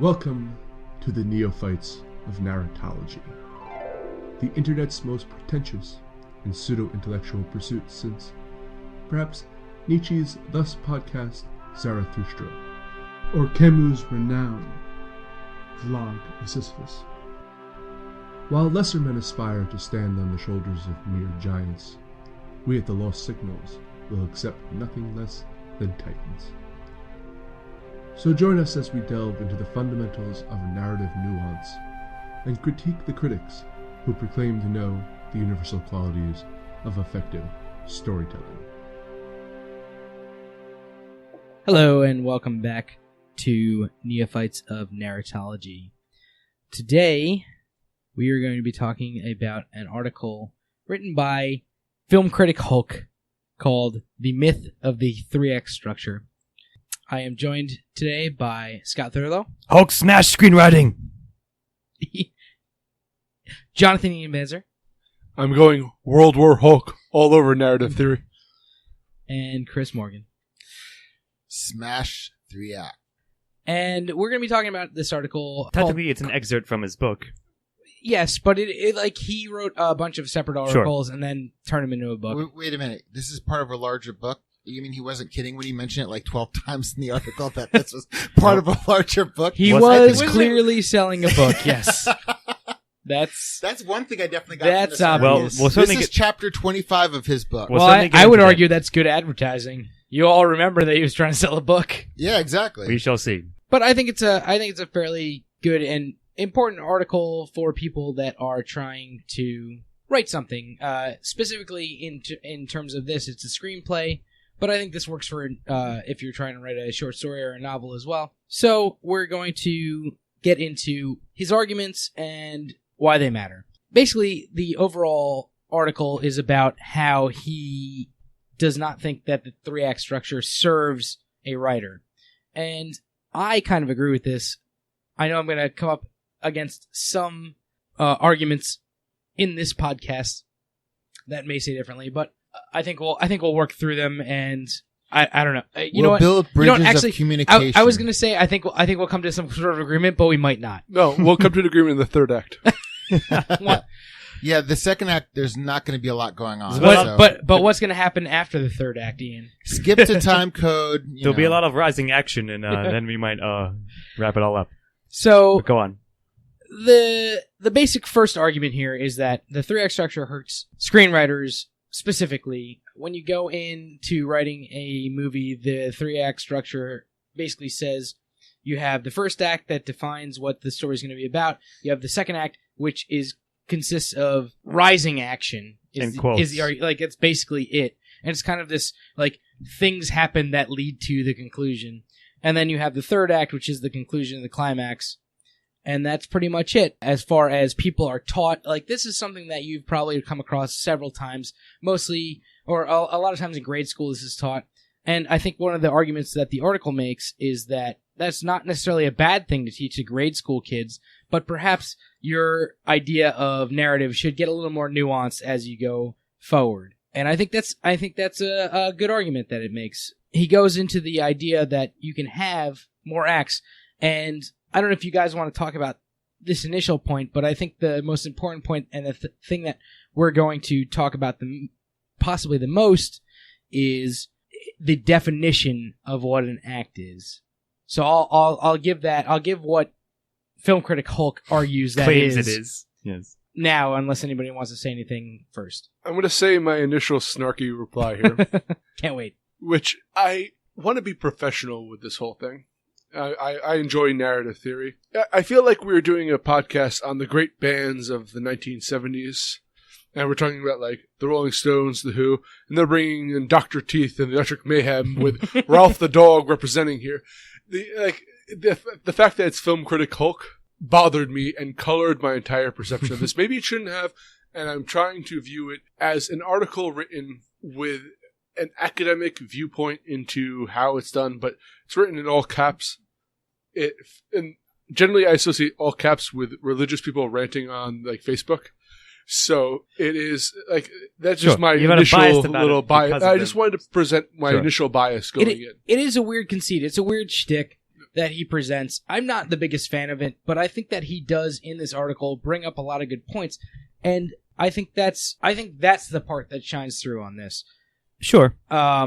Welcome to the Neophytes of Narratology, the internet's most pretentious and pseudo-intellectual pursuit since, perhaps, Nietzsche's thus podcast Zarathustra, or Camus' renowned Vlog of Sisyphus. While lesser men aspire to stand on the shoulders of mere giants, we at the Lost Signals will accept nothing less than titans. So join us as we delve into the fundamentals of narrative nuance and critique the critics who proclaim to know the universal qualities of effective storytelling. Hello and welcome back to Neophytes of Narratology. Today, we are going to be talking about an article written by film critic Hulk called The Myth of the 3X Structure. I am joined today by Scott Thurlow. Hulk smash screenwriting! Jonathan Ian Benzer. I'm going World War Hulk all over narrative theory. And Chris Morgan. Smash 3-act. And we're going to be talking about this article. Technically, it's an excerpt from his book. Yes, but it like he wrote a bunch of separate articles and then turned them into a book. Wait a minute. This is part of a larger book? You mean he wasn't kidding when he mentioned it like 12 times in the article that this was part of a larger book? He was clearly selling a book, yes. That's one thing I definitely got that's from this obvious. Well, this is chapter 25 of his book. Well, I would argue that's good advertising. You all remember that he was trying to sell a book. Yeah, exactly. We shall see. But I think it's a fairly good and important article for people that are trying to write something. Specifically in terms of this, it's a screenplay. But I think this works for if you're trying to write a short story or a novel as well. So we're going to get into his arguments and why they matter. Basically, the overall article is about how he does not think that the 3-act structure serves a writer. And I kind of agree with this. I know I'm going to come up against some arguments in this podcast that may say differently, but I think we'll work through them, and I don't know. We'll build bridges of communication. I was going to say I think we'll come to some sort of agreement, but we might not. No, we'll come to an agreement in the third act. Yeah, the second act, there's not going to be a lot going on. But what's going to happen after the third act, Ian? Skip to time code. There'll be a lot of rising action, and then we might wrap it all up. So But go on. The basic first argument here is that the 3-act structure hurts screenwriters. Specifically, when you go into writing a movie, the 3-act structure basically says you have the first act that defines what the story is going to be about. You have the second act, which consists of rising action. It's basically it, and it's kind of this like things happen that lead to the conclusion, and then you have the third act, which is the conclusion, the climax. And that's pretty much it. As far as people are taught, like this is something that you've probably come across several times, mostly, or a lot of times in grade school this is taught. And I think one of the arguments that the article makes is that that's not necessarily a bad thing to teach to grade school kids, but perhaps your idea of narrative should get a little more nuanced as you go forward. And I think that's a good argument that it makes. He goes into the idea that you can have more acts, and I don't know if you guys want to talk about this initial point, but I think the most important point and the thing that we're going to talk about possibly the most is the definition of what an act is. So I'll give that. I'll give what film critic Hulk argues that Claims it is. Yes. Now, unless anybody wants to say anything first. I'm going to say my initial snarky reply here. Can't wait. Which I want to be professional with this whole thing. I enjoy narrative theory. I feel like we were doing a podcast on the great bands of the 1970s, and we're talking about like the Rolling Stones, the Who, and they're bringing in Dr. Teeth and the Electric Mayhem with Ralph the Dog representing here. The fact that it's film critic Hulk bothered me and colored my entire perception of this. Maybe it shouldn't have, and I'm trying to view it as an article written with an academic viewpoint into how it's done, but it's written in all caps. And generally I associate all caps with religious people ranting on like Facebook. So it is like that's just my initial little bias. I just wanted to present my initial bias going in. It is a weird conceit. It's a weird shtick. that he presents. I'm not the biggest fan of it, but I think that he does in this article bring up a lot of good points, and I think that's the part that shines through on this. Sure. I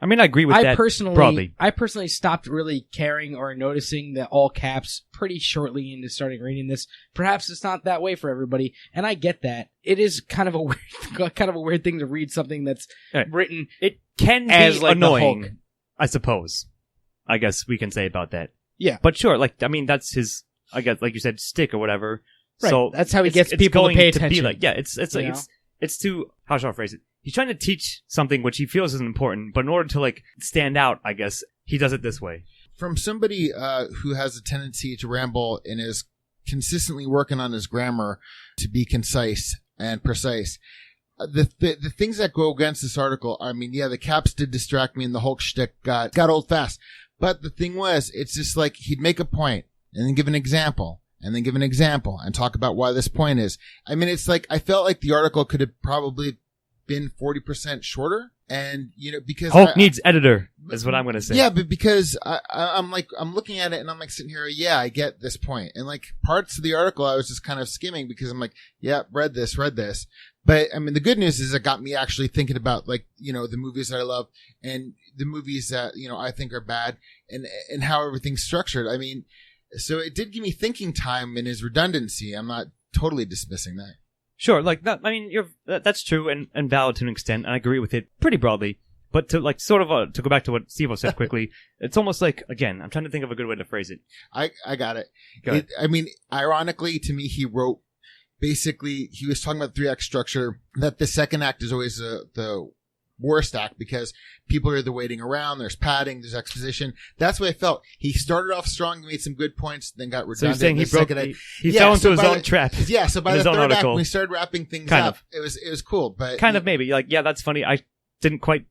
mean, I agree with that broadly. I personally stopped really caring or noticing the all caps pretty shortly into starting reading this. Perhaps it's not that way for everybody, and I get that. It is kind of a weird thing to read something that's written. It can be as, like, annoying, I suppose. I guess we can say about that. Yeah, but sure. Like, I mean, that's his. I guess, like you said, stick or whatever. Right. So that's how he gets people to pay attention. It's to how shall I phrase it? He's trying to teach something which he feels is important, but in order to like stand out, I guess he does it this way. From somebody who has a tendency to ramble and is consistently working on his grammar to be concise and precise, the things that go against this article, I mean, yeah, the caps did distract me and the Hulk shtick got old fast. But the thing was, it's just like he'd make a point and then give an example and then give an example and talk about why this point is. I mean, it's like I felt like the article could have probably been 40% shorter, and because Hulk needs editor is what I'm going to say. Yeah, but because I'm looking at it and I'm like sitting here, yeah, I get this point, and like parts of the article I was just kind of skimming because I'm like, yeah, read this, but I mean the good news is it got me actually thinking about like the movies that I love and the movies that I think are bad and how everything's structured. I mean, so it did give me thinking time in his redundancy. I'm not totally dismissing that. Sure, like that. I mean, that's true and valid to an extent, and I agree with it pretty broadly. But to like sort of to go back to what Steve said quickly, it's almost like, again, I'm trying to think of a good way to phrase it. I got it. I mean, ironically, to me, he wrote basically he was talking about the 3-act structure. That the second act is always the worst act because people are either waiting around, there's padding, there's exposition. That's what I felt. He started off strong, made some good points, then got redundant. So you're saying he fell into his own trap. Yeah, so by the third act, when we started wrapping things up, it was cool. But kind of maybe. Like, yeah, that's funny. I didn't quite...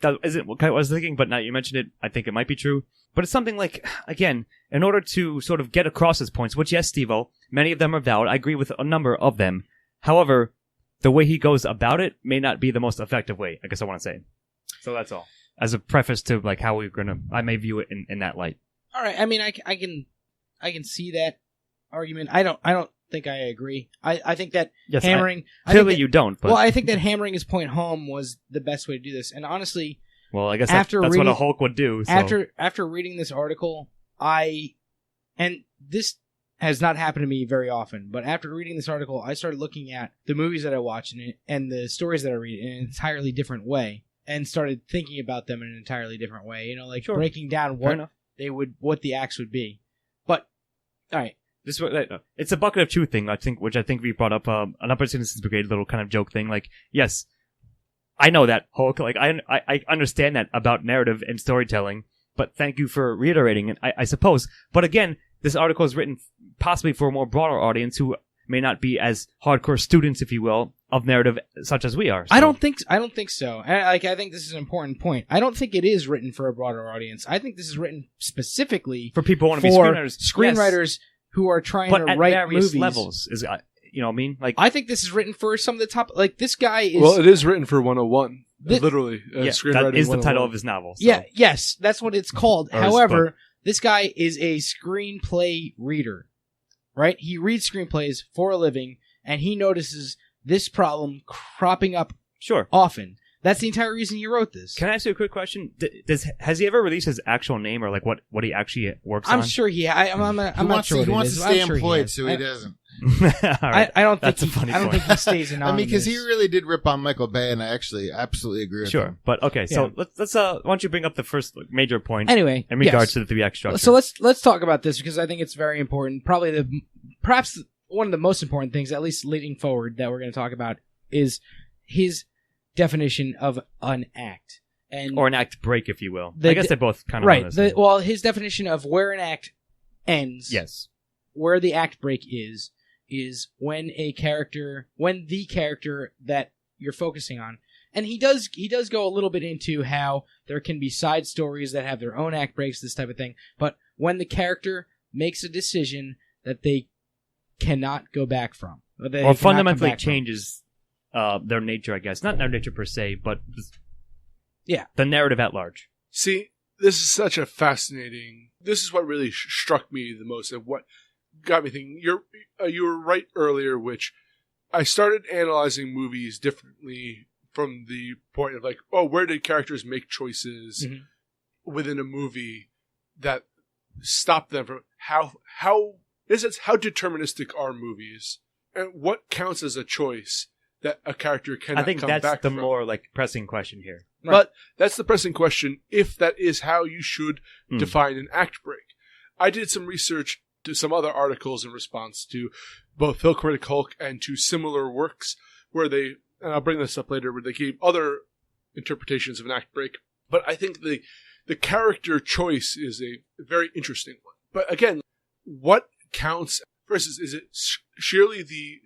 That isn't what I was thinking, but now you mentioned it, I think it might be true. But it's something like, again, in order to sort of get across his points, which, yes, Steve-O, many of them are valid. I agree with a number of them. However, the way he goes about it may not be the most effective way, I guess I want to say. So that's all. As a preface to like how I may view it in that light. All right. I mean, I can see that argument. I don't think I agree. I think that hammering. Clearly, you don't. But. Well, I think that hammering his point home was the best way to do this. And honestly, well, I guess that's what a Hulk would do. So. After reading this article, and this has not happened to me very often, but after reading this article, I started looking at the movies that I watch and the stories that I read in an entirely different way, and started thinking about them in an entirely different way. Breaking down what the acts would be. But all right, it's a bucket of truth thing. Which I think we brought up an Upper Citizens Brigade little kind of joke thing. Like, yes, I know that Hulk. Like, I understand that about narrative and storytelling. But thank you for reiterating it, I suppose. But again, this article is written possibly for a more broader audience who may not be as hardcore students, if you will, of narrative such as we are. So. I don't think so. I think this is an important point. I don't think it is written for a broader audience. I think this is written specifically for people who want to be screenwriters. Screenwriters who are trying to write various movies. levels. You know what I mean? Like, I think this is written for some of the top. Like, this guy is. Well, it is written for 101. Literally, screenwriting. That is the title of his novel. So. Yeah. Yes, that's what it's called. However, this guy is a screenplay reader, right? He reads screenplays for a living, and he notices this problem cropping up often. That's the entire reason he wrote this. Can I ask you a quick question? Has he ever released his actual name or like what he actually works on? I'm sure he. I'm not sure. He wants to stay employed, so he doesn't. Right. I don't think that's a funny point. I don't think he stays anonymous. I mean, because he really did rip on Michael Bay, and I actually absolutely agree with him. Sure, but okay. So let's why don't you bring up the first major point? Anyway, in regards to the 3-act structure. So let's talk about this because I think it's very important. Probably perhaps one of the most important things, at least leading forward, that we're going to talk about is his definition of an act or an act break, if you will. I guess they're both kind of right. Well, his definition of where an act ends. Yes. Where the act break is when the character that you're focusing on, and he does go a little bit into how there can be side stories that have their own act breaks, this type of thing. But when the character makes a decision that they cannot go back from, or fundamentally changes their nature, I guess. Not their nature per se, but the narrative at large. See, this is such a fascinating. This is what really struck me the most, and what got me thinking. You were right earlier, which I started analyzing movies differently from the point of like, oh, where did characters make choices within a movie that stop them from how in a sense, how deterministic are movies, and what counts as a choice that a character cannot come back from? I think that's the more like pressing question here. Right. But that's the pressing question if that is how you should define an act break. I did some research to some other articles in response to both Phil Critic Hulk and to similar works where they, and I'll bring this up later, where they gave other interpretations of an act break. But I think the character choice is a very interesting one. But again, what counts versus is it sheerly the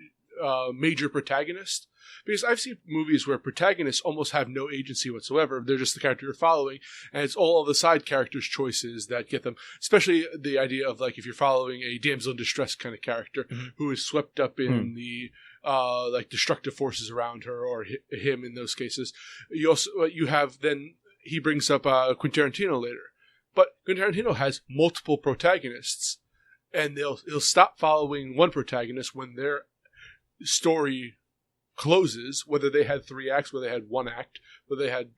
major protagonist? Because I've seen movies where protagonists almost have no agency whatsoever. They're just the character you're following, and it's all of the side characters' choices that get them. Especially the idea of like if you're following a damsel in distress kind of character who is swept up in the like destructive forces around her, or him in those cases. You have then he brings up Quentin Tarantino later, but Quentin Tarantino has multiple protagonists, and he'll stop following one protagonist when their story closes, whether they had 3 acts, whether they had 1 act, whether they had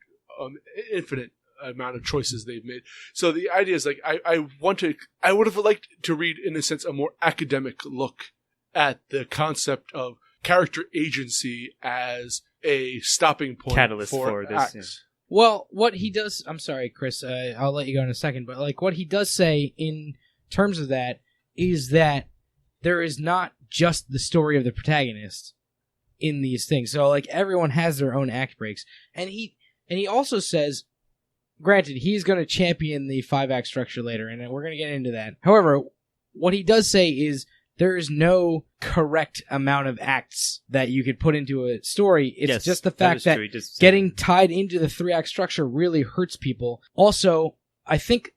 infinite amount of choices they've made. So the idea is like I would have liked to read, in a sense, a more academic look at the concept of character agency as a stopping point, catalyst for this. acts. Yeah. Well, what he does, I'm sorry, Chris, I'll let you go in a second, but like what he does say in terms of that is that there is not just the story of the protagonist in these things. So like everyone has their own act breaks. And he also says, granted, he's going to champion the 5-act structure later, and we're going to get into that. However, what he does say is there is no correct amount of acts that you could put into a story. It's just the fact that getting tied into the 3-act structure really hurts people. Also, I think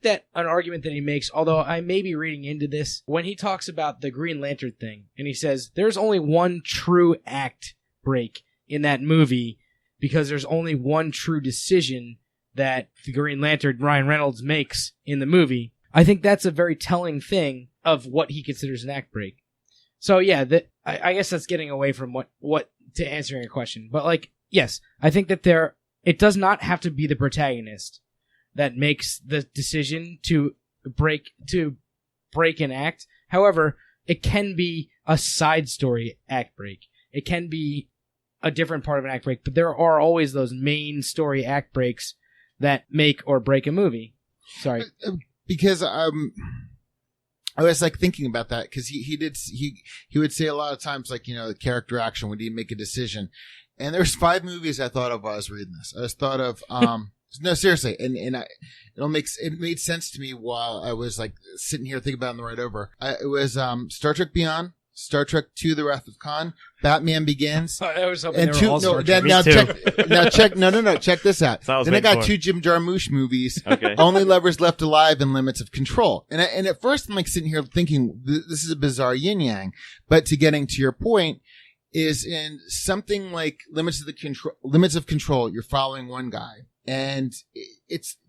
that an argument that he makes, although I may be reading into this, when he talks about the Green Lantern thing, and he says there's only one true act break in that movie because there's only one true decision that the Green Lantern, Ryan Reynolds, makes in the movie. I think that's a very telling thing of what he considers an act break. So yeah, I guess that's getting away from what to answering your question. But like, yes, I think that it does not have to be the protagonist that makes the decision to break an act. However, it can be a side story act break. It can be a different part of an act break, but there are always those main story act breaks that make or break a movie. Sorry. Because I was like thinking about that because he would say a lot of times, like, you know, the character action when he make a decision. And there's 5 movies I thought of while I was reading this. I was thought of no, seriously, and it made sense to me while I was like sitting here thinking about it on the ride over. It was Star Trek Beyond, Star Trek II: The Wrath of Khan, Batman Begins, I was hoping and they were all Star Trek. Check this out. Then I got 2 Jim Jarmusch movies, Okay. Only Lovers Left Alive and Limits of Control. And at first I'm like sitting here thinking this is a bizarre yin yang, but to getting to your point is in something like Limits of Control, you're following one guy. And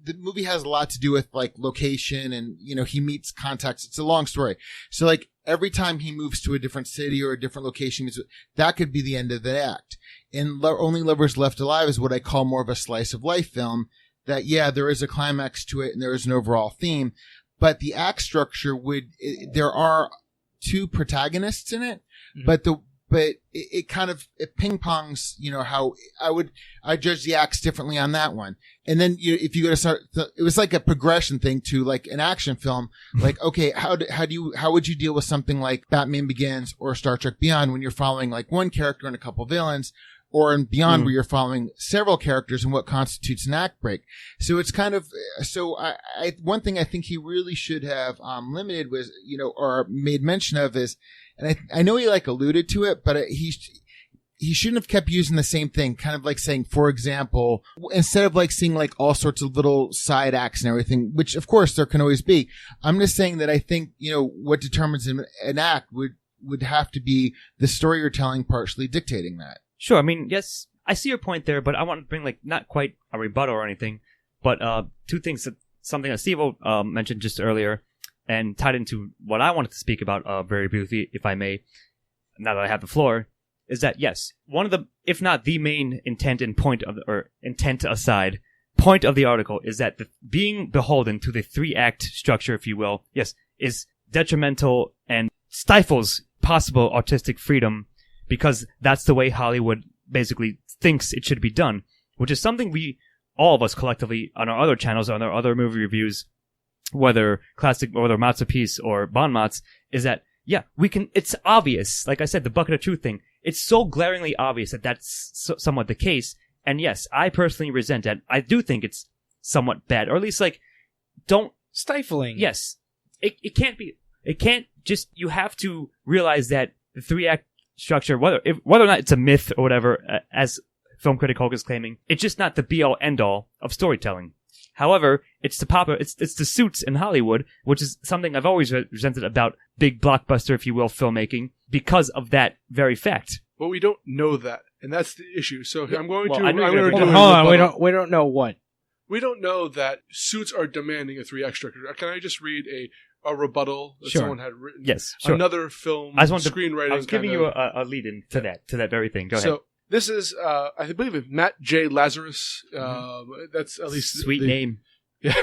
the movie has a lot to do with like location and, you know, he meets contacts. It's a long story. So like every time he moves to a different city or a different location, that could be the end of the act. And Only Lovers Left Alive is what I call more of a slice of life film that, yeah, there is a climax to it and there is an overall theme, but the act structure there are 2 protagonists in it, but it kind of ping pongs, you know, how I judge the acts differently on that one. And then if you go to start, it was like a progression thing to like an action film. Like, okay, how would you deal with something like Batman Begins or Star Trek Beyond when you're following like one character and a couple villains, or in Beyond where you're following several characters and what constitutes an act break. So it's kind of, one thing I think he really should have limited was, you know, or made mention of is, and I know he like alluded to it, but he shouldn't have kept using the same thing. Kind of like saying, for example, instead of like seeing like all sorts of little side acts and everything, which of course there can always be. I'm just saying that I think, you know, what determines an act would have to be the story you're telling partially dictating that. Sure. I mean, yes, I see your point there, but I want to bring like not quite a rebuttal or anything. But two things, something that Steve mentioned just earlier, and tied into what I wanted to speak about very briefly, if I may, now that I have the floor, is that yes, one of the, if not the main intent and point of, or intent aside, point of the article is that being beholden to the 3-act structure, if you will, yes, is detrimental and stifles possible artistic freedom because that's the way Hollywood basically thinks it should be done, which is something all of us collectively on our other channels, on our other movie reviews, whether classic or whether masterpiece or bon mots, is that, yeah, it's obvious, like I said, the bucket of truth thing, it's so glaringly obvious that that's somewhat the case. And yes, I personally resent that. I do think it's somewhat bad, or at least stifling. Yes. It can't be, you have to realize that the 3-act structure, whether or not it's a myth or whatever, as film critic Hulk is claiming, it's just not the be-all end-all of storytelling. However, it's the suits in Hollywood, which is something I've always resented about big blockbuster, if you will, filmmaking, because of that very fact. But we don't know that, and that's the issue. So I'm going to hold on. We don't know what. We don't know that suits are demanding a 3-act structure. Can I just read a rebuttal that Sure. someone had written? Yes, sure. Another film screenwriting. I was giving you a lead in to that very thing. Go ahead. So this is, I believe, it's Matt J. Lazarus. That's at least sweet name. Yeah,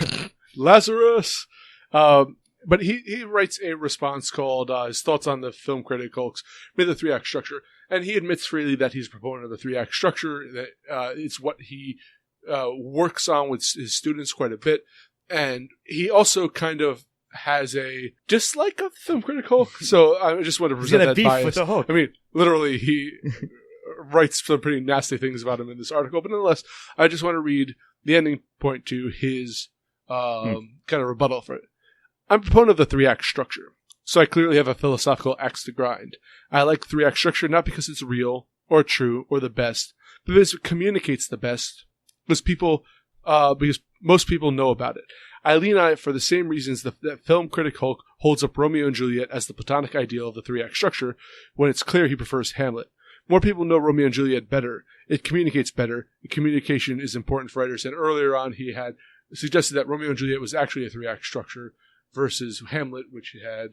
Lazarus. But he writes a response called his thoughts on the film critic Hulk's made the 3-act structure, and he admits freely that he's a proponent of the 3-act structure. That it's what he works on with his students quite a bit, and he also kind of has a dislike of film critic Hulk. So I just want to present that bias. With the Hulk. I mean, literally, he writes some pretty nasty things about him in this article, but nonetheless, I just want to read the ending point to his kind of rebuttal for it. I'm a proponent of the 3-act structure, so I clearly have a philosophical axe to grind. I like 3-act structure not because it's real or true or the best, but because it communicates the best, because most people know about it. I lean on it for the same reasons that film critic Hulk holds up Romeo and Juliet as the platonic ideal of the 3-act structure when it's clear he prefers Hamlet. More people know Romeo and Juliet better. It communicates better. Communication is important for writers. And earlier on, he had suggested that Romeo and Juliet was actually a 3-act structure versus Hamlet, which had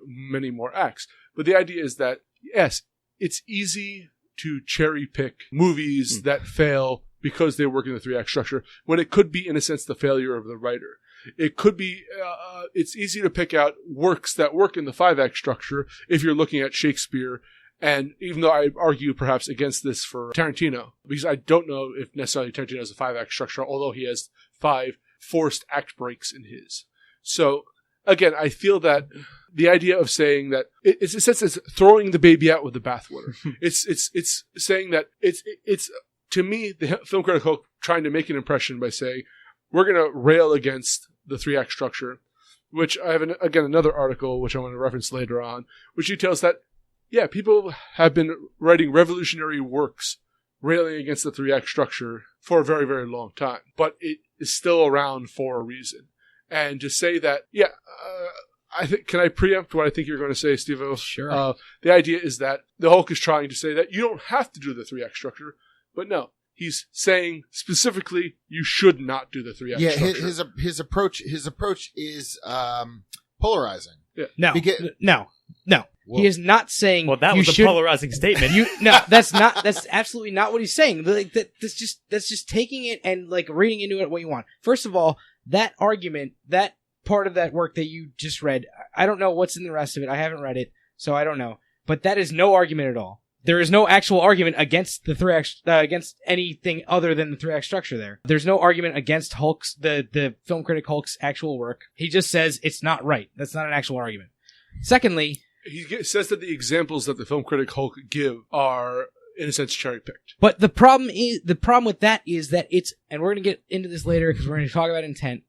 many more acts. But the idea is that, yes, it's easy to cherry pick movies that fail because they work in the 3-act structure, when it could be, in a sense, the failure of the writer. It could be, it's easy to pick out works that work in the 5-act structure if you're looking at Shakespeare. And even though I argue perhaps against this for Tarantino, because I don't know if necessarily Tarantino has a 5-act structure, although he has 5 forced act breaks in his. So, again, I feel that the idea of saying that it's in a sense it's throwing the baby out with the bathwater. it's saying that it's to me the film critic Hulk trying to make an impression by saying we're going to rail against the 3-act structure, which I have another article which I want to reference later on, which details that yeah, people have been writing revolutionary works railing against the 3-act structure for a very, very long time, but it is still around for a reason. And to say that, I think, can I preempt what I think you're going to say, Steve-O? Sure. The idea is that the Hulk is trying to say that you don't have to do the 3-act structure, but no, he's saying specifically you should not do the 3-act structure. His approach is polarizing. Yeah. No. Whoa. He is not saying. Well, that was a polarizing statement. That's absolutely not what he's saying. Like that's just taking it and like reading into it what you want. First of all, that argument, that part of that work that you just read, I don't know what's in the rest of it. I haven't read it, so I don't know. But that is no argument at all. There is no actual argument against the 3-act, against anything other than the 3-act structure there. There's no argument against Hulk's, the film critic Hulk's actual work. He just says it's not right. That's not an actual argument. Secondly, he says that the examples that the film critic Hulk give are, in a sense, cherry-picked. But the problem with that is that it's, and we're going to get into this later because we're going to talk about intent,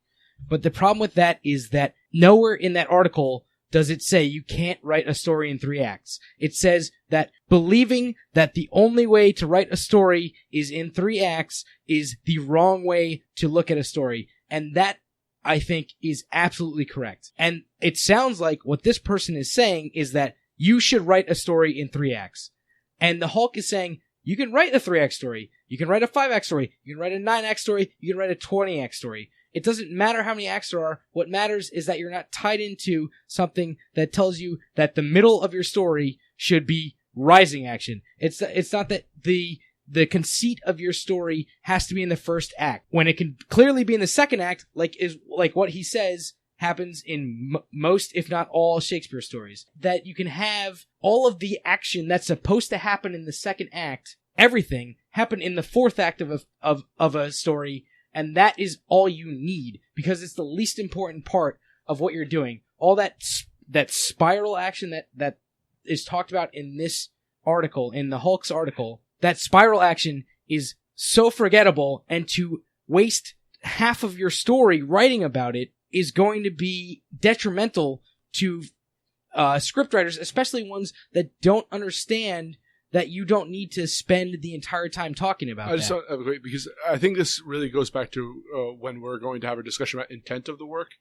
but the problem with that is that nowhere in that article does it say you can't write a story in 3 acts. It says that believing that the only way to write a story is in 3 acts is the wrong way to look at a story. And that, I think, is absolutely correct. And it sounds like what this person is saying is that you should write a story in 3 acts. And the Hulk is saying, you can write a 3-act story. You can write a 5-act story. You can write a 9-act story. You can write a 20-act story. It doesn't matter how many acts there are. What matters is that you're not tied into something that tells you that the middle of your story should be rising action. It's not that the conceit of your story has to be in the first act when it can clearly be in the second act, like what he says happens in most, if not all, Shakespeare stories. That you can have all of the action that's supposed to happen in the second act, everything, happen in the fourth act of a story, and that is all you need, because it's the least important part of what you're doing. All that spiral action that is talked about in this article, in the Hulk's article, that spiral action is so forgettable, and to waste half of your story writing about it is going to be detrimental to scriptwriters, especially ones that don't understand that you don't need to spend the entire time talking about I just don't have a great, because I think this really goes back to when we're going to have a discussion about intent of the work,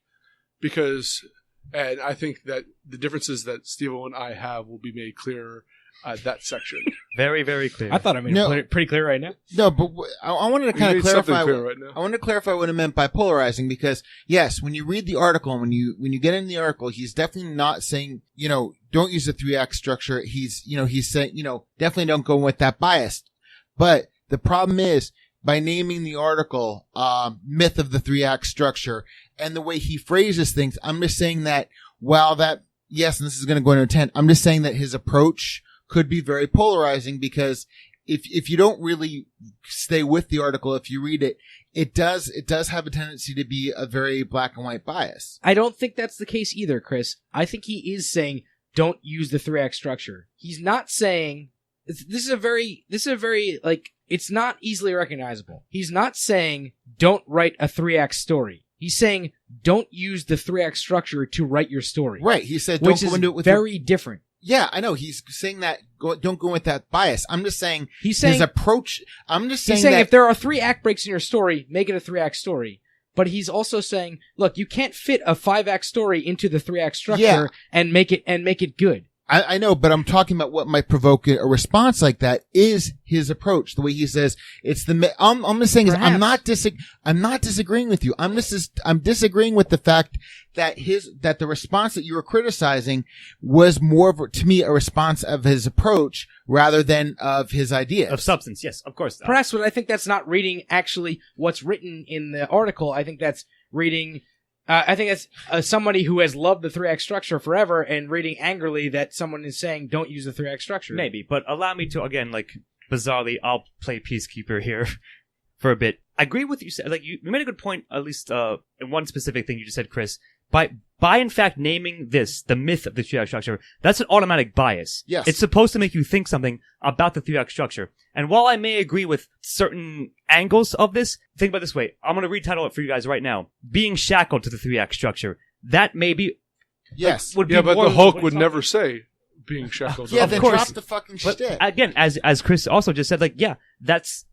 and I think that the differences that Steve and I have will be made clearer at that section. Very, very clear. I thought I made it pretty clear right now. No, but I wanted to kind of clarify. Right now. I wanted to clarify what it meant by polarizing, because yes, when you read the article and when you get in the article, he's definitely not saying, don't use the 3-act structure. He's saying, definitely don't go with that bias. But the problem is, by naming the article, myth of the 3-act structure, and the way he phrases things, I'm just saying that yes, and this is going to go into intent, I'm just saying that his approach could be very polarizing, because if you don't really stay with the article, if you read it, it does have a tendency to be a very black and white bias. I don't think that's the case either, Chris. I think he is saying don't use the 3-act structure. He's not saying this is a very like, it's not easily recognizable. He's not saying don't write a 3-act story. He's saying don't use the 3-act structure to write your story. Right. He said don't go into it with very different. Yeah, I know. He's saying that don't go with that bias. I'm just saying his approach. I'm just saying that if there are 3 act breaks in your story, make it a 3-act story. But he's also saying, look, you can't fit a 5-act story into the 3-act structure and make it good. I know, but I'm talking about what might provoke a response like that is his approach. The way he says it's I'm just saying I'm not disagreeing with you. I'm disagreeing with the fact that the response that you were criticizing was more of, to me, a response of his approach rather than of his idea. Of substance, yes, of course. Perhaps, but I think that's not reading actually what's written in the article. I think that's reading. I think that's somebody who has loved the 3-act structure forever and reading angrily that someone is saying don't use the 3-act structure. Maybe, but allow me to, again, like, bizarrely, I'll play peacekeeper here for a bit. I agree with you. Like, you made a good point, at least in one specific thing you just said, Chris. By in fact naming this the myth of the 3-act structure, that's an automatic bias. Yes. It's supposed to make you think something about the 3-act structure. And while I may agree with certain angles of this, think about it this way. I'm going to retitle it for you guys right now. Being shackled to the 3-act structure. That may be... Yes. Would be but more the Hulk what would he's never say being shackled. Yeah, of then course. drop the fucking But shtick. again, as Chris also just said, like, yeah, that's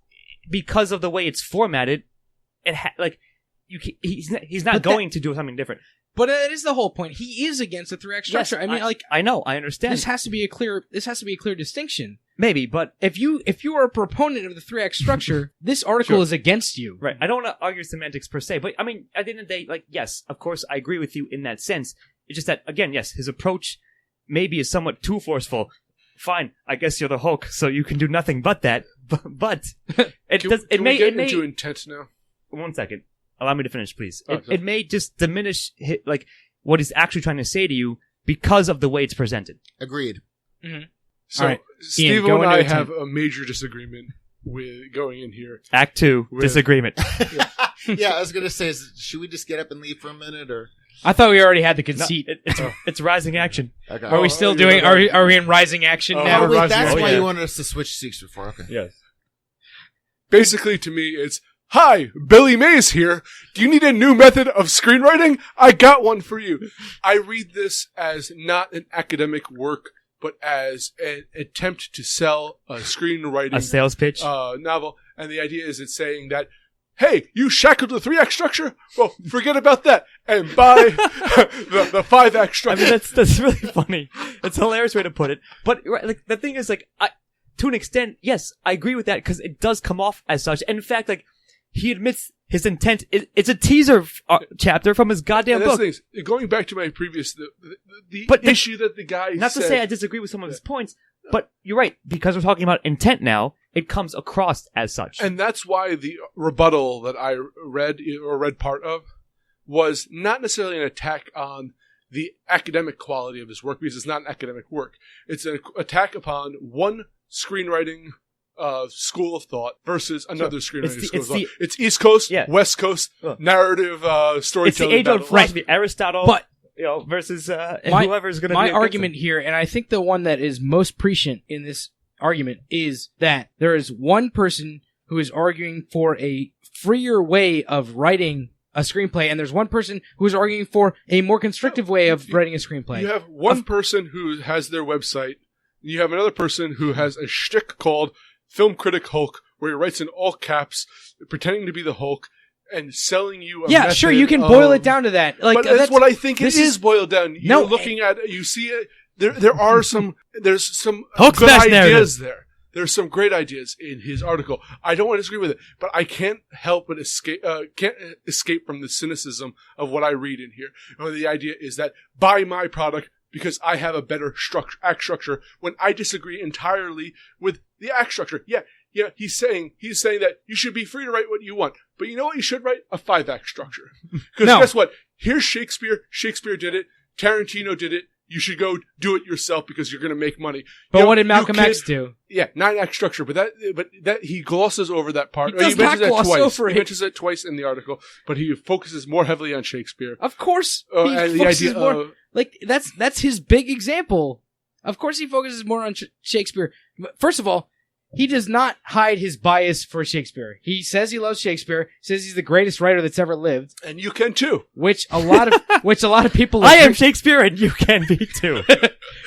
because of the way it's formatted. He's not going to do something different. But it is the whole point. He is against the 3-act structure. Yes, I mean, I know, I understand. This has to be a clear distinction. Maybe, but If you are a proponent of the 3-act structure, this article is against you. right. I don't want to argue semantics per se, but I mean, at the end of the day, like, yes, of course, I agree with you in that sense. It's just that, again, yes, his approach maybe is somewhat too forceful. Fine, I guess you're the Hulk, so you can do nothing but that. But Can we get into intent now? 1 second. Allow me to finish, please. Oh, It may just diminish what he's actually trying to say to you because of the way it's presented. Agreed. Mm-hmm. So, All right. Steve Ian, go and I into have a major disagreement with going in here. Act 2, disagreement. Yeah, I was going to say, should we just get up and leave for a minute, or? I thought we already had the No, conceit. it's rising action. Okay. Are we still doing? yeah. Are we in rising action Oh, now? Oh, wait, Rising that's Action. why yeah. you wanted us to switch seats before. Okay. Yes. Basically, to me, it's, hi, Billy Mays here. Do you need a new method of screenwriting? I got one for you. I read this as not an academic work, but as an attempt to sell a screenwriting A sales pitch. novel. And the idea is it's saying that, hey, you shackled the 3-act structure? Well, forget about that and buy the 5-act I structure. mean, that's really funny. It's a hilarious way to put it. But like, the thing is, like, to an extent, yes, I agree with that because it does come off as such. And in fact, like, he admits his intent. It's a teaser chapter from his goddamn book. Things, going back to my previous, the issue that the guy not said, to say I disagree with some of his points, but you're right. Because we're talking about intent now, it comes across as such. And that's why the rebuttal that I read part of was not necessarily an attack on the academic quality of his work, because it's not an academic work. It's an attack upon one screenwriting school of thought versus another screenwriting school of thought. It's East Coast, West Coast, narrative storytelling. It's the age-old philosophy, Aristotle, but versus whoever's going to. My argument here, and I think the one that is most prescient in this argument, is that there is one person who is arguing for a freer way of writing a screenplay, and there's one person who is arguing for a more constrictive way of writing a screenplay. You have one person who has their website, and you have another person who has a shtick called Film Critic Hulk, where he writes in all caps, pretending to be the Hulk, and selling you a method sure, you can boil it down to that. Like, but that's what I think it is boiled down. You're No, looking at, you see it, there are some, there's some Hulk good smash ideas narrative. there. There's some great ideas in his article. I don't want to disagree with it, but I can't help but can't escape from the cynicism of what I read in here. And the idea is that buy my product because I have a better act structure, when I disagree entirely with the act structure. Yeah, he's saying that you should be free to write what you want, but you know what you should write? A 5-act structure. Because guess what? Here's Shakespeare. Shakespeare did it. Tarantino did it. You should go do it yourself because you're going to make money. But what did Malcolm X do? Yeah, 9-act structure, but that he glosses over that part. He does not gloss over it. He mentions it twice in the article, but he focuses more heavily on Shakespeare. Of course, and the idea more. Like, that's his big example. Of course, he focuses more on Shakespeare. First of all, he does not hide his bias for Shakespeare. He says he loves Shakespeare, says he's the greatest writer that's ever lived. And you can too. Which a lot of people I am Shakespeare and you can be too.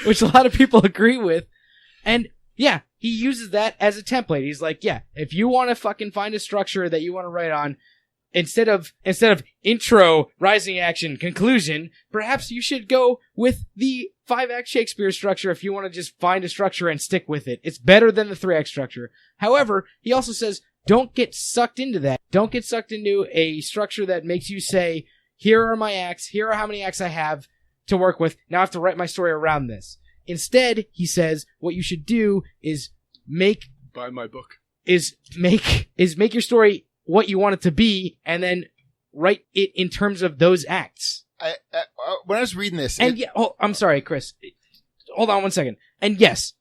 Which a lot of people agree with. And yeah, he uses that as a template. He's like, yeah, if you want to fucking find a structure that you want to write on, instead of intro, rising action, conclusion, perhaps you should go with the 5-act Shakespeare structure if you want to just find a structure and stick with it. It's better than the 3-act structure. However, he also says, don't get sucked into that. Don't get sucked into a structure that makes you say, here are my acts, here are how many acts I have to work with, now I have to write my story around this. Instead, he says, what you should do is buy my book. Is make your story what you want it to be, and then write it in terms of those acts. When I was reading this, I'm sorry, Chris. Hold on 1 second. And yes,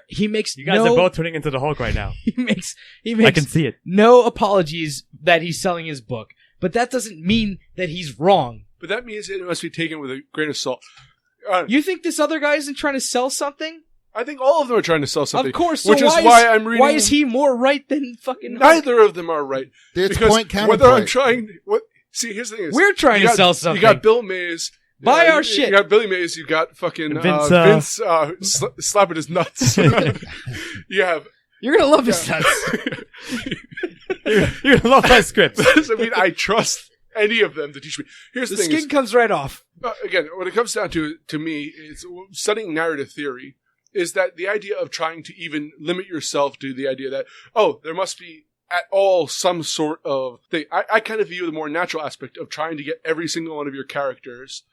he makes. You guys are both turning into the Hulk right now. He makes. I can see it. No apologies that he's selling his book, but that doesn't mean that he's wrong. But that means it must be taken with a grain of salt. You think this other guy isn't trying to sell something? I think all of them are trying to sell something. Of course. So which is why I'm reading. Why is he more right than fucking? Neither of them are right. There's because point counterpoint. whether I'm trying, see, here's the thing: we're trying to sell something. You got Bill Mays. Buy our shit. You got Billy Mays. You got fucking Vince slapping his nuts. You have. You're gonna love his nuts. You're gonna love my scripts. I mean, I trust any of them to teach me. Here's the thing: skin comes right off. Again, when it comes down to me, it's studying narrative theory. Is that the idea of trying to even limit yourself to the idea that, there must be at all some sort of thing. I kind of view the more natural aspect of trying to get every single one of your characters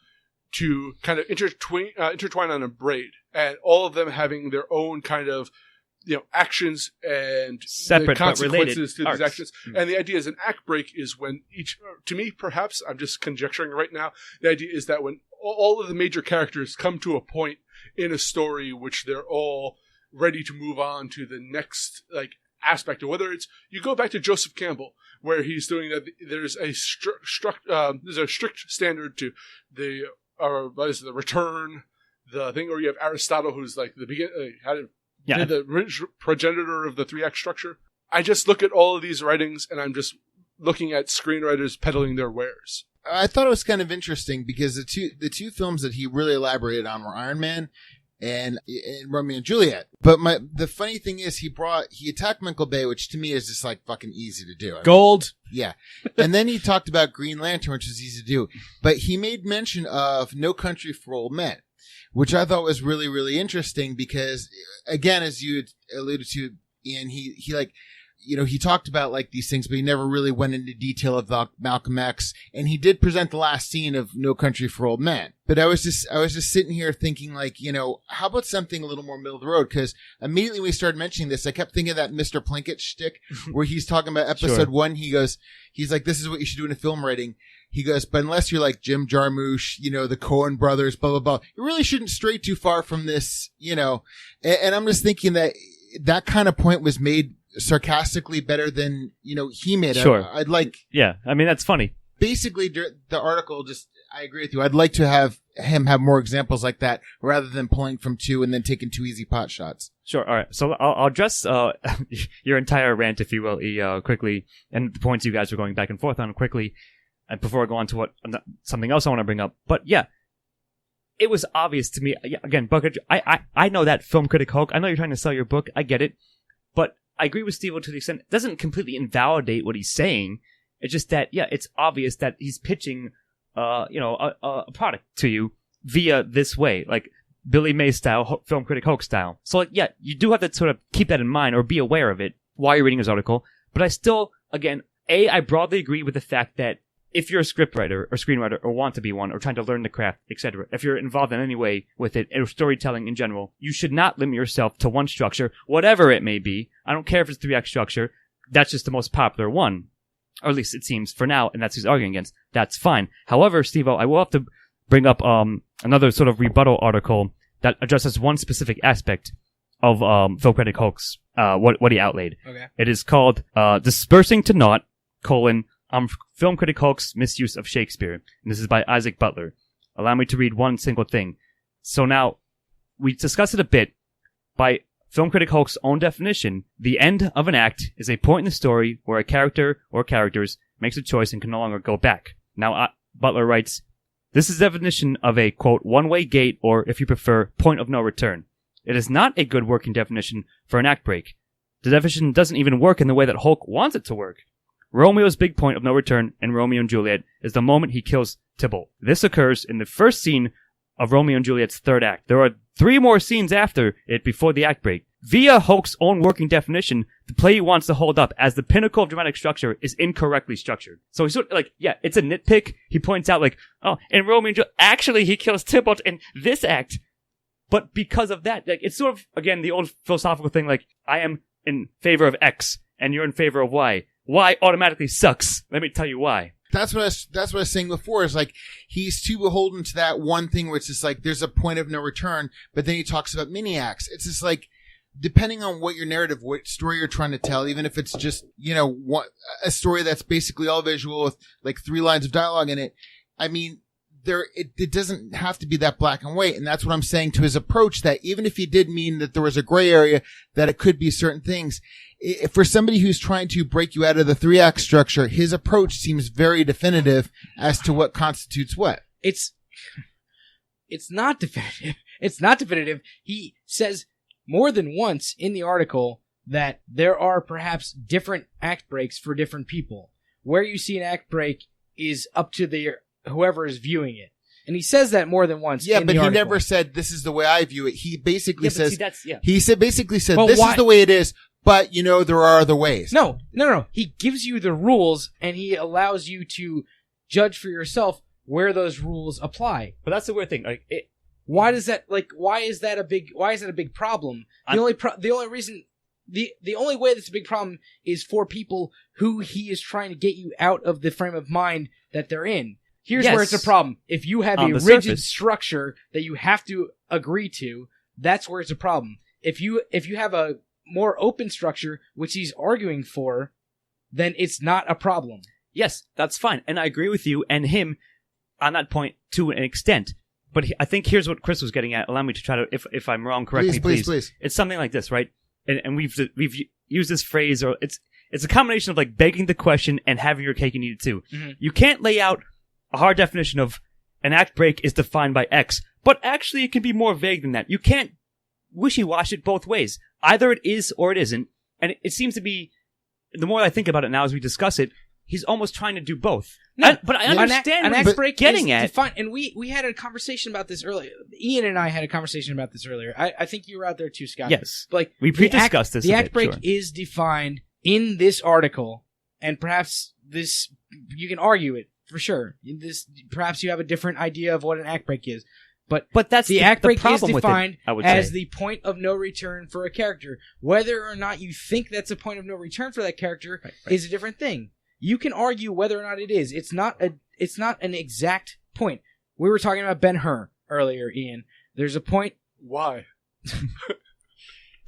to kind of intertwine on a braid, and all of them having their own kind of, actions and separate the consequences to arcs. these actions. And the idea is an act break is when to me, perhaps, I'm just conjecturing right now, the idea is that when all of the major characters come to a point in a story which they're all ready to move on to the next aspect of, whether it's, you go back to Joseph Campbell where he's doing that, there's a strict standard to the return, the thing, or you have Aristotle who's like the the progenitor of the 3-act structure. I just look at all of these writings and I'm just looking at screenwriters peddling their wares. I thought it was kind of interesting because the two films that he really elaborated on were Iron Man and Romeo and Juliet. But the funny thing is he attacked Michael Bay, which to me is just like fucking easy to do. Gold. Yeah. And then he talked about Green Lantern, which is easy to do. But he made mention of No Country for Old Men, which I thought was really, really interesting because, again, as you alluded to, Ian, he like, he talked about like these things, but he never really went into detail about Malcolm X. And he did present the last scene of No Country for Old Men. But I was just sitting here thinking like, how about something a little more middle of the road? Because immediately when we started mentioning this, I kept thinking of that Mr. Plinkett shtick where he's talking about episode 1. He's like, this is what you should do in a film writing. He goes, but unless you're like Jim Jarmusch, the Coen brothers, blah, blah, blah, you really shouldn't stray too far from this, and I'm just thinking that kind of point was made sarcastically better than, he made it. Sure. I'd like. Yeah. I mean, that's funny. Basically, the article I agree with you. I'd like to have him have more examples like that rather than pulling from 2 and then taking 2 easy pot shots. Sure. All right. So I'll address your entire rant, if you will, quickly, and the points you guys were going back and forth on quickly, and before I go on to something else I want to bring up. But yeah, it was obvious to me. Again, Bucket, I know that film critic Hulk. I know you're trying to sell your book. I get it, but I agree with Steve to the extent it doesn't completely invalidate what he's saying. It's just that it's obvious that he's pitching a product to you via this way, like Billy May style, film critic Hulk style. So like, you do have to sort of keep that in mind or be aware of it while you're reading his article. But I still, again, I broadly agree with the fact that if you're a scriptwriter or screenwriter or want to be one or trying to learn the craft, etc., if you're involved in any way with it or storytelling in general, you should not limit yourself to one structure, whatever it may be. I don't care if it's 3-act structure. That's just the most popular one. Or at least it seems for now, and that's who he's arguing against. That's fine. However, Steve-O, I will have to bring up another sort of rebuttal article that addresses one specific aspect of film critic Hulk's what he outlaid. Okay. It is called Dispersing to Naught, Film Critic Hulk's Misuse of Shakespeare. And this is by Isaac Butler. Allow me to read one single thing. So now, we discussed it a bit. By Film Critic Hulk's own definition, the end of an act is a point in the story where a character or characters makes a choice and can no longer go back. Now, Butler writes, this is the definition of a, quote, one-way gate, or, if you prefer, point of no return. It is not a good working definition for an act break. The definition doesn't even work in the way that Hulk wants it to work. Romeo's big point of no return in Romeo and Juliet is the moment he kills Tybalt. This occurs in the first scene of Romeo and Juliet's third act. There are 3 more scenes after it before the act break. Via Hulk's own working definition, the play he wants to hold up as the pinnacle of dramatic structure is incorrectly structured. So he's sort of like, it's a nitpick. He points out like, in Romeo and Juliet, actually he kills Tybalt in this act. But because of that, like, it's sort of, again, the old philosophical thing, like, I am in favor of X and you're in favor of Y. Y automatically sucks. Let me tell you why. That's what I was saying before, is like, he's too beholden to that one thing where it's just like, there's a point of no return, but then he talks about mini acts. It's just like, depending on what your narrative, what story you're trying to tell, even if it's just, a story that's basically all visual with like 3 lines of dialogue in it, I mean, it doesn't have to be that black and white. And that's what I'm saying to his approach, that even if he did mean that there was a gray area, that it could be certain things. For somebody who's trying to break you out of the 3-act structure, his approach seems very definitive as to what constitutes what. It's not definitive. It's not definitive. He says more than once in the article that there are perhaps different act breaks for different people. Where you see an act break is up to whoever is viewing it. And he says that more than once. Yeah, in but the he article. never said, this is the way I view it. He basically says, he basically said, But this why- is the way it is, but there are other ways. No. He gives you the rules and he allows you to judge for yourself where those rules apply. But that's the weird thing. Like, Why is that a big problem? The only way that's a big problem is for people who he is trying to get you out of the frame of mind that they're in. Here's where it's a problem. If you have a rigid structure that you have to agree to, that's where it's a problem. If you have a more open structure, which he's arguing for, then it's not a problem. Yes, that's fine. And I agree with you and him on that point to an extent. But I think here's what Chris was getting at. Allow me to try to, if I'm wrong, correct me, please. Please. It's something like this, right? And we've used this phrase, or it's a combination of like begging the question and having your cake and eat it too. Mm-hmm. You can't lay out a hard definition of an act break is defined by X, but actually it can be more vague than that. You can't wishy-wash it both ways. Either it is or it isn't. And it seems to be, the more I think about it now as we discuss it, he's almost trying to do both. No, but I understand an what act he's break getting is at. defined, and we had a conversation about this earlier. Ian and I had a conversation about this earlier. I think you were out there too, Scott. Yes. But, like, We pre-discussed this The a act bit, break sure. is defined in this article, and perhaps this you can argue it for sure. Perhaps you have a different idea of what an act break is. But that's the act break is problem with it, defined I would as say. the point of no return for a character. Whether or not you think that's a point of no return for that character Right. is a different thing. You can argue whether or not it is. It's not an exact point. We were talking about Ben-Hur earlier, Ian. There's a point Why?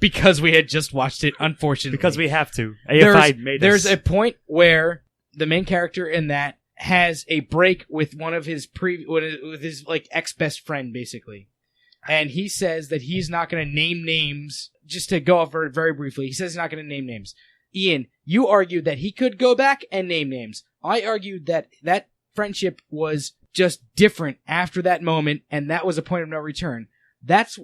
because we had just watched it, unfortunately. Because we have to. AFI made us. There's a point where the main character in that has a break with one of his with his like ex-best friend, basically. And he says that he's not going to name names. Just to go over it very briefly, he says he's not going to name names. Ian, you argued that he could go back and name names. I argued that that friendship was just different after that moment, and that was a point of no return. That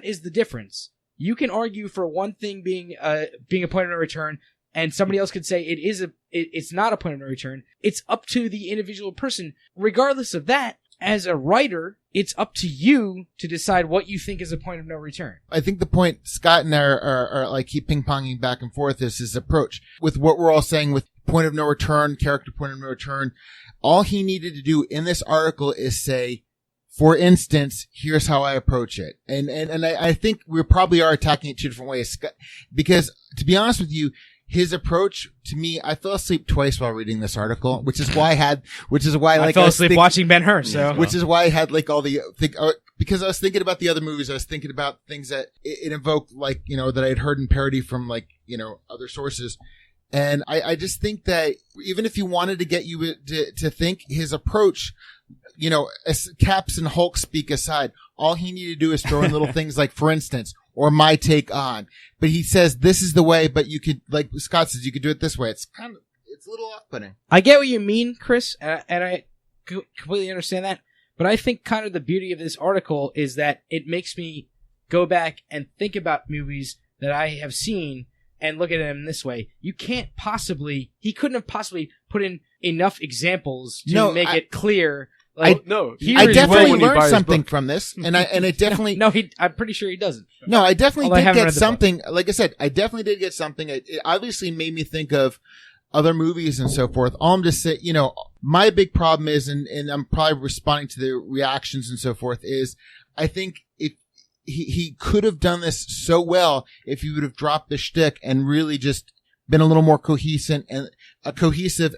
is the difference. You can argue for one thing being a point of no return, and somebody else could say it's not a point of no return. It's up to the individual person. Regardless of that, as a writer, it's up to you to decide what you think is a point of no return. I think the point Scott and I are like keep ping-ponging back and forth is his approach with what we're all saying with point of no return, character point of no return. All he needed to do in this article is say, for instance, here's how I approach it. And I think we probably are attacking it two different ways, because to be honest with you, his approach to me, I fell asleep twice while reading this article, which is why I fell asleep watching Ben-Hur, so. Which is why I had like all the, because I was thinking about the other movies. I was thinking about things that it invoked, like, you know, that I had heard in parody from, like, you know, other sources. And I just think that even if he wanted to get you to think, his approach, you know, as Caps and Hulk speak aside, all he needed to do is throw in little things like, for instance, or my take on. But he says, this is the way, but you could, like Scott says, you could do it this way. It's a little off-putting. I get what you mean, Chris, and I completely understand that. But I think kind of the beauty of this article is that it makes me go back and think about movies that I have seen and look at them this way. He couldn't have possibly put in enough examples to make it clear. Like, I definitely learned something from this, and I definitely I'm pretty sure he doesn't. No, I definitely Although I did haven't get read the something. Like I said, I definitely did get something. It obviously made me think of other movies and so forth. All I'm just saying, you know, my big problem is, and I'm probably responding to the reactions and so forth, is I think if he could have done this so well if he would have dropped the shtick and really just been a little more cohesive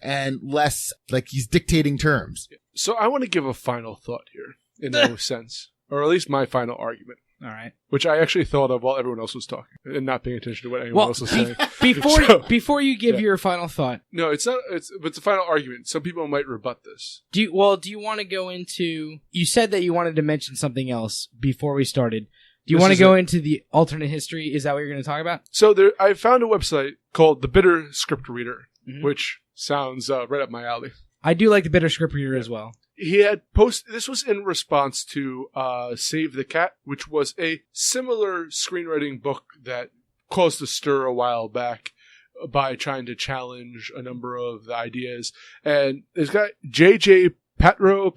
and less like he's dictating terms. So I want to give a final thought here, in no sense, or at least my final argument. All right. Which I actually thought of while everyone else was talking and not paying attention to what anyone else was saying. Before you give your final thought. No, it's not. It's a final argument. Some people might rebut this. Do you want to go into? You said that you wanted to mention something else before we started. Do you want to go into the alternate history? Is that what you're going to talk about? So I found a website called The Bitter Script Reader, which sounds right up my alley. I do like The Bitter Script Reader as well. He had posted, this was in response to Save the Cat, which was a similar screenwriting book that caused a stir a while back by trying to challenge a number of the ideas. And this guy, J.J. Patro,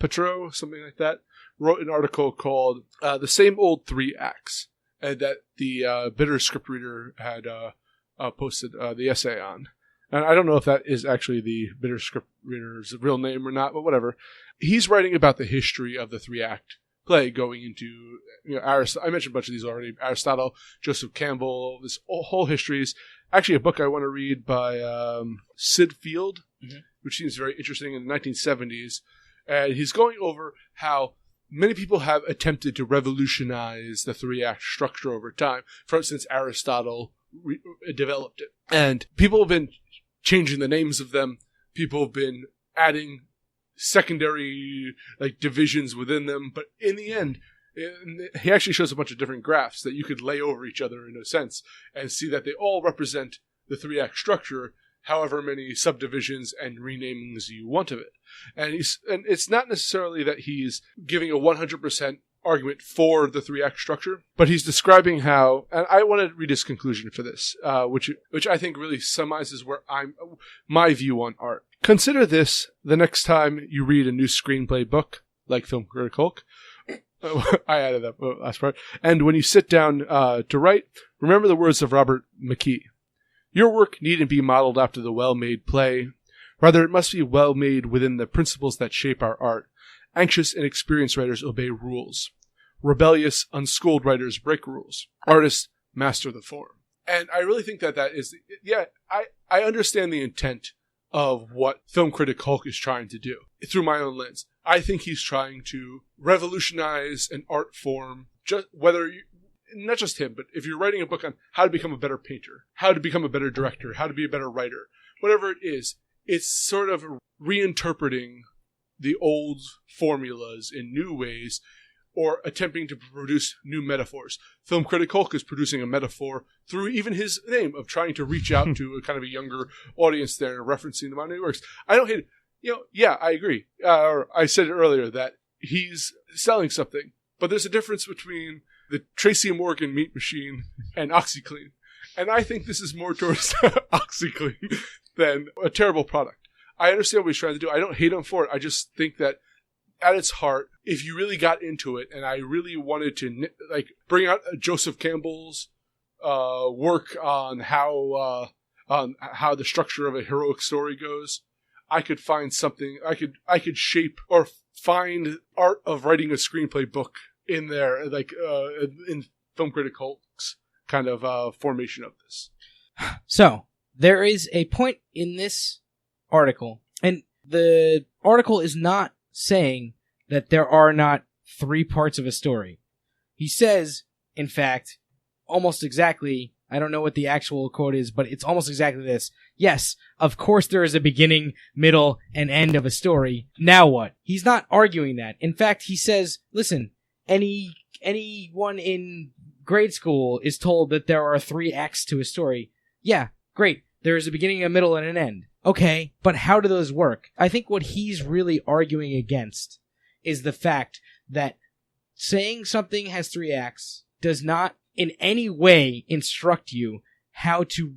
something like that, wrote an article called The Same Old Three Acts, and that the Bitter Script Reader had posted the essay on. And I don't know if that is actually the Bitter Script Reader's real name or not, but whatever. He's writing about the history of the three-act play going into, you know, Aristotle. I mentioned a bunch of these already. Aristotle, Joseph Campbell, this whole history is actually a book I want to read by Sid Field, which seems very interesting, in the 1970s. And he's going over how many people have attempted to revolutionize the three-act structure over time. For instance, Aristotle developed it. And people have been changing the names of them. People have been adding secondary divisions within them. But in the end, he actually shows a bunch of different graphs that you could lay over each other in a sense and see that they all represent the three-act structure, however many subdivisions and renamings you want of it. And it's not necessarily that he's giving a 100% argument for the three-act structure, but he's describing how, and I want to read his conclusion for this, which I think really summarizes where my view on art. Consider this the next time you read a new screenplay book, like Film Critic Hulk. I added that last part. And when you sit down to write, remember the words of Robert McKee. Your work needn't be modeled after the well-made play. Rather, it must be well-made within the principles that shape our art. Anxious and experienced writers obey rules. Rebellious, unschooled writers break rules. Artists master the form. And I really think that is, I understand the intent of what Film Critic Hulk is trying to do through my own lens. I think he's trying to revolutionize an art form, not just him, but if you're writing a book on how to become a better painter, how to become a better director, how to be a better writer, whatever it is, it's sort of reinterpreting the old formulas in new ways or attempting to produce new metaphors. Film Critic Hulk is producing a metaphor through even his name of trying to reach out to a kind of a younger audience there, referencing the modern works. I don't hate it. I agree. I said it earlier that he's selling something, but there's a difference between the Tracy Morgan Meat Machine and OxyClean. And I think this is more towards OxyClean than a terrible product. I understand what he's trying to do. I don't hate him for it. I just think that at its heart, if you really got into it, and I really wanted to bring out Joseph Campbell's work on how the structure of a heroic story goes, I could find something. I could shape or find art of writing a screenplay book in there, in Film Critic Hulk's kind of formation of this. So there is a point in this article, and the article is not saying that there are not 3 parts of a story. He says, in fact, almost exactly, I don't know what the actual quote is, but it's almost exactly this. Yes, of course there is a beginning, middle, and end of a story. Now what? He's not arguing that. In fact, he says, listen, anyone in grade school is told that there are 3 acts to a story. Yeah, great. There is a beginning, a middle, and an end. Okay, but how do those work? I think what he's really arguing against is the fact that saying something has 3 acts does not in any way instruct you how to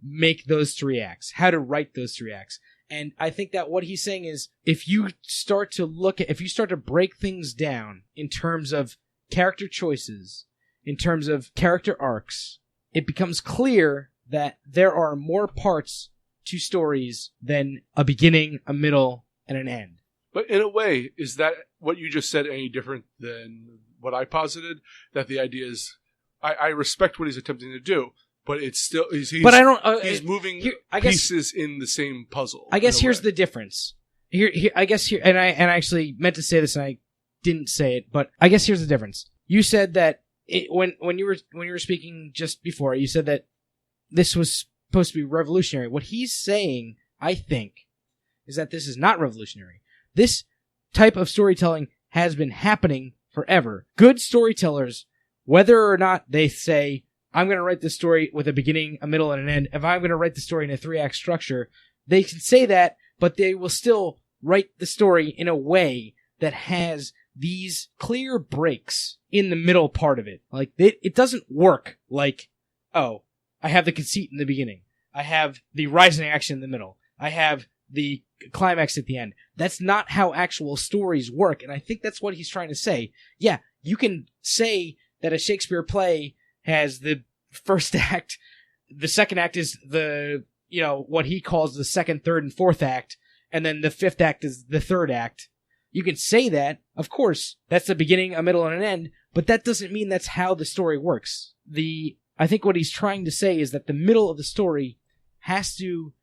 make those 3 acts, how to write those 3 acts. And I think that what he's saying is if you start to break things down in terms of character choices, in terms of character arcs, it becomes clear that there are more parts to stories than a beginning, a middle, and an end. But in a way, is that what you just said any different than what I posited? That the idea is, I respect what he's attempting to do, but it's still he's he's moving pieces in the same puzzle. I guess here's the difference. And I actually meant to say this and I didn't say it, but I guess here's the difference. You said that when you were speaking just before, you said that this was supposed to be revolutionary. What he's saying, I think, is that this is not revolutionary. This type of storytelling has been happening forever. Good storytellers, whether or not they say, I'm going to write this story with a beginning, a middle, and an end, if I'm going to write the story in a 3-act structure, they can say that, but they will still write the story in a way that has these clear breaks in the middle part of it. Like, it doesn't work like, oh, I have the conceit in the beginning. I have the rising action in the middle. I have the climax at the end. That's not how actual stories work, and I think that's what he's trying to say. Yeah, you can say that a Shakespeare play has the first act, the second act is what he calls the second, third, and fourth act, and then the 5th act is the 3rd act. You can say that, of course, that's the beginning, a middle, and an end, but that doesn't mean that's how the story works. I think what he's trying to say is that the middle of the story has to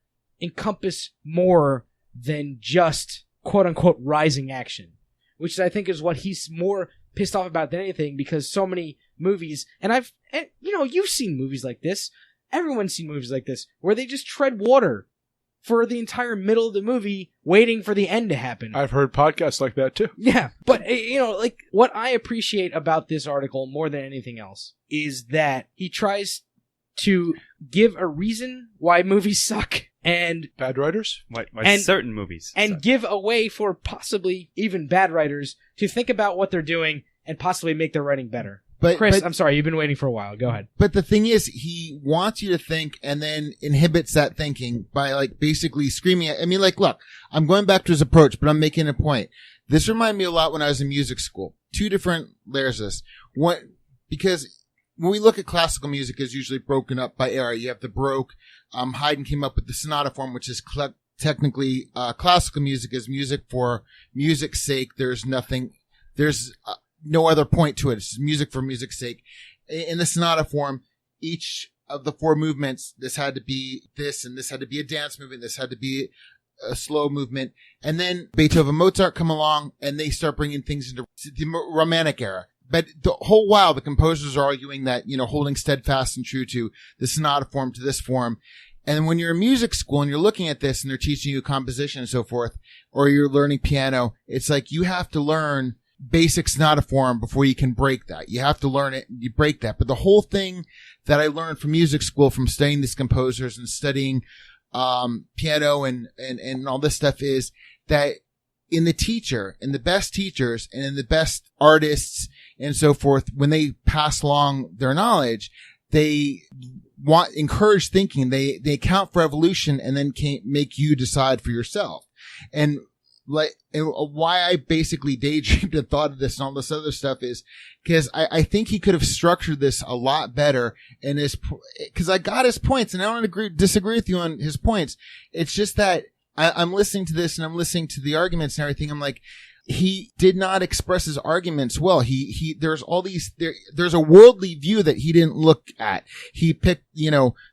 encompass more than just quote-unquote rising action, which I think is what he's more pissed off about than anything, because so many movies, and you've seen movies like this, everyone's seen movies like this, where they just tread water for the entire middle of the movie, waiting for the end to happen. I've heard podcasts like that too. Yeah, but what I appreciate about this article more than anything else is that he tries to give a reason why movies suck and bad writers, why certain movies and suck. Give a way for possibly even bad writers to think about what they're doing and possibly make their writing better. But Chris, I'm sorry, you've been waiting for a while. Go ahead. But the thing is, he wants you to think and then inhibits that thinking by like basically screaming at, I mean, like, look, I'm going back to his approach, but I'm making a point. This reminded me a lot when I was in music school. Two different layers of this. One, because when we look at classical music, it's usually broken up by era. You have the Baroque. Haydn came up with the sonata form, which is technically, classical music is music for music's sake. There's no other point to it. It's music for music's sake. In the sonata form, each of the four movements, this had to be this, and this had to be a dance movement, this had to be a slow movement. And then Beethoven and Mozart come along, and they start bringing things into the Romantic era. But the whole while, the composers are arguing that, holding steadfast and true to the sonata form, to this form. And when you're in music school and you're looking at this and they're teaching you composition and so forth, or you're learning piano, it's like you have to learn basic sonata form before you can break that. You have to learn it and you break that. But the whole thing that I learned from music school, from studying these composers and studying piano and all this stuff, is that in the best teachers and in the best artists and so forth, when they pass along their knowledge, they encourage thinking. They account for evolution and then can make you decide for yourself. And why I basically daydreamed and thought of this and all this other stuff is because I think he could have structured this a lot better in because I got his points and I don't disagree with you on his points. It's just that I'm listening to this and I'm listening to the arguments and everything. I'm like, he did not express his arguments well. There's all these, there's a worldly view that he didn't look at. He picked,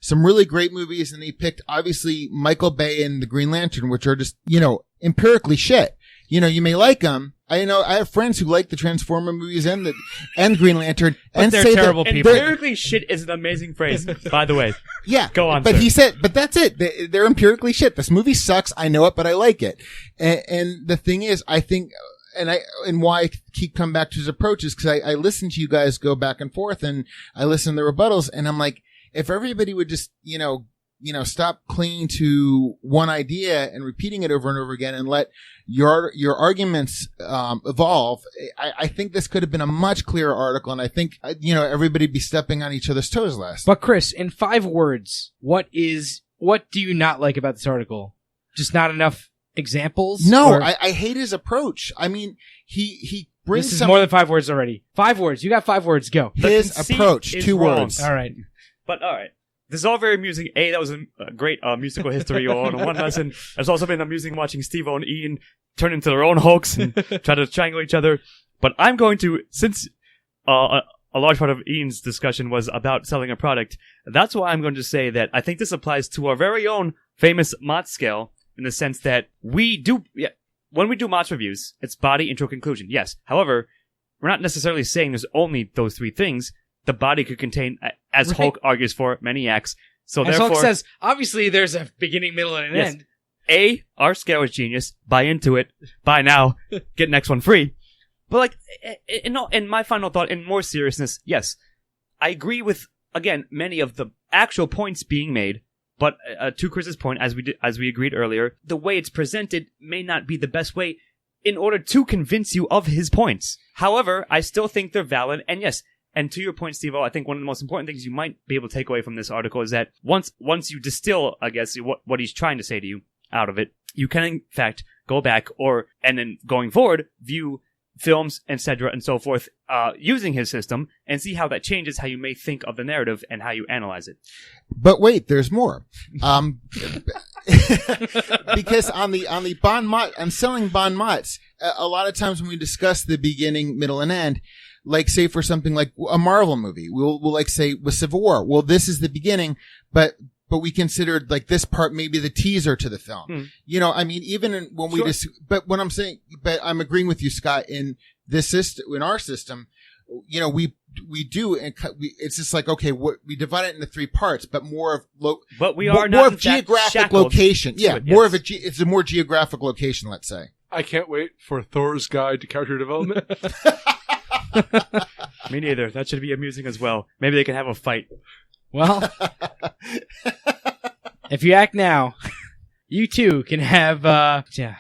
some really great movies, and he picked obviously Michael Bay and The Green Lantern, which are just, empirically shit. You may like them. I have friends who like the Transformer movies and the Green Lantern, and they're say terrible that people. Empirically shit is an amazing phrase, by the way. Yeah. Go on, But sir. he said, but that's it. They're empirically shit. This movie sucks. I know it, but I like it. And the thing is, I think, and why I keep coming back to his approach is because I listen to you guys go back and forth, and I listen to the rebuttals, and I'm like, if everybody would just, stop clinging to one idea and repeating it over and over again and let your arguments, evolve, I think this could have been a much clearer article. And I think, everybody be stepping on each other's toes less. But Chris, in 5 words, what do you not like about this article? Just not enough examples? No, Or- I hate his approach. I mean, he brings This is more than 5 words already. 5 words. You got 5 words. Go. his conceit approach, is 2 wrong. words. All right. But all right. This is all very amusing. That was a great musical history all in one lesson. It's also been amusing watching Steve-O and Ian turn into their own Hulks and try to triangle each other. But I'm going to, since a large part of Ian's discussion was about selling a product, that's why I'm going to say that I think this applies to our very own famous Mott scale, in the sense that when we do Mott's reviews, it's body, intro, conclusion. Yes. However, we're not necessarily saying there's only those 3 things. The body could contain, as Right. Hulk argues for, many acts. So As therefore, Hulk says, obviously there's a beginning, middle, and an Yes. end. our scale is genius. Buy into it. Buy now. Get next one free. But in my final thought, in more seriousness, yes, I agree with, again, many of the actual points being made. But to Chris's point, as we agreed earlier, the way it's presented may not be the best way in order to convince you of his points. However, I still think they're valid, and yes. And to your point, Steve-O, I think one of the most important things you might be able to take away from this article is that once you distill, I guess, what he's trying to say to you out of it, you can in fact go back and then going forward, view films, etc. and so forth, using his system, and see how that changes how you may think of the narrative and how you analyze it. But wait, there's more. Because on the bon mot, on selling bon mots, a lot of times when we discuss the beginning, middle, and end, like say for something like a Marvel movie, we'll like say with Civil War, well, this is the beginning, but we considered like this part maybe the teaser to the film. I mean, even when we but what I'm saying, but I'm agreeing with you, Scott, in this system, in our system, we do, and it's just like, okay, we divide it into 3 parts, but more of but we are more not of geographic location. Yeah, more of it's a more geographic location, let's say. I can't wait for Thor's Guide to Character Development. Me neither. That should be amusing as well. Maybe they can have a fight. Well, if you act now, you too can have, goddamn.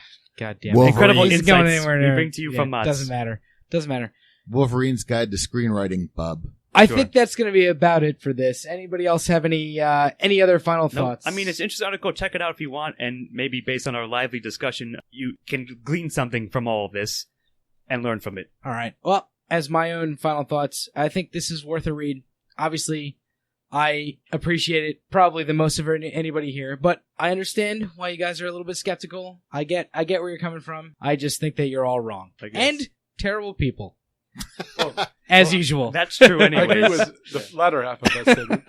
Wolverine. Incredible He's going insights anywhere we near- bring to you from Mott's. Doesn't matter. Wolverine's Guide to Screenwriting, bub. I Sure. think that's going to be about it for this. Anybody else have any other final No, thoughts? I mean, it's an interesting article. Check it out if you want, and maybe based on our lively discussion, you can glean something from all of this and learn from it. All right. Well, as my own final thoughts, I think this is worth a read. Obviously, I appreciate it probably the most of anybody here, but I understand why you guys are a little bit skeptical. I get where you're coming from. I just think that you're all wrong. I guess. And terrible people. Well, As usual. That's true I agree anyways. with the latter half of that statement.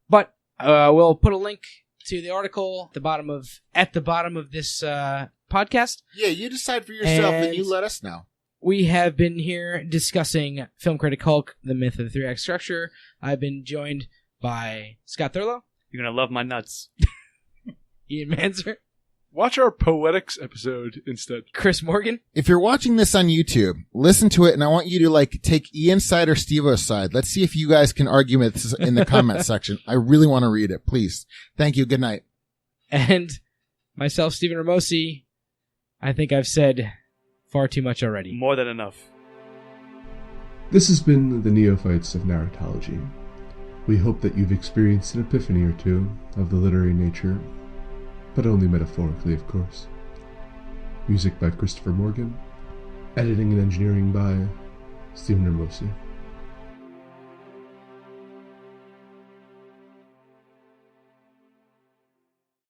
But we'll put a link to the article at the bottom of this podcast. Yeah, you decide for yourself and you And- let us know. We have been here discussing Film Critic Hulk, the myth of the 3-act structure. I've been joined by Scott Thurlow, You're going to love my nuts. Ian Manzer, Watch our Poetics episode instead. Chris Morgan, If you're watching this on YouTube, listen to it, and I want you to take Ian's side or Steve-O's side. Let's see if you guys can argue this in the comment section. I really want to read it. Please. Thank you. Good night. and myself, Stephen Ramosi. I think I've said far too much already. More than enough. This has been the Neophytes of Narratology. We hope that you've experienced an epiphany or two of the literary nature, but only metaphorically, of course. Music by Christopher Morgan. Editing and engineering by Stephen Ramosi.